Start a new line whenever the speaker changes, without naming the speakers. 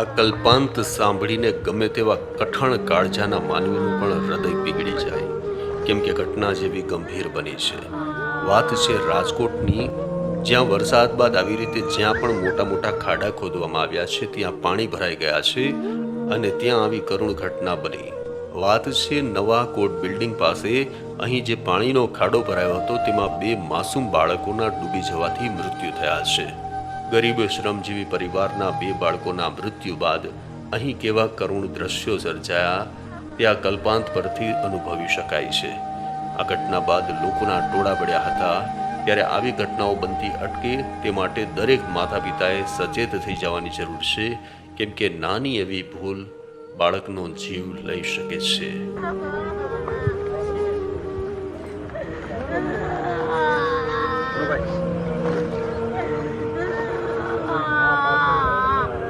આ કલ્પાંત સાંભળીને ગમે તેવા કઠણ કાળજાના માનવીનું પણ હૃદય પીગળી જાય, કેમ કે ઘટના જેવી ગંભીર બની છે. વાત છે રાજકોટની, જ્યાં વરસાદ બાદ આવી રીતે જ્યાં પણ મોટા મોટા ખાડા ખોદવામાં આવ્યા છે ત્યાં પાણી ભરાઈ ગયા છે અને ત્યાં આવી કરુણ ઘટના બની. વાત છે નવા કોટ બિલ્ડિંગ પાસે. અહીં જે પાણીનો ખાડો ભરાયો હતો તેમાં 2 માસૂમ બાળકોના ડૂબી જવાથી મૃત્યુ થયા છે. ગરીબ શ્રમજીવી પરિવારના 2 બાળકોના મૃત્યુ બાદ અહીં કેવા કરુણ દ્રશ્યો સર્જાયા તે આ કલ્પાંત પરથી અનુભવી શકાય છે. આ ઘટના બાદ લોકોના ટોળા વળ્યા હતા. ત્યારે આવી ઘટનાઓ બનતી અટકે તે માટે દરેક માતા પિતાએ સચેત થઈ જવાની જરૂર છે, કેમ કે નાની એવી ભૂલ બાળકનો જીવ લઈ શકે છે.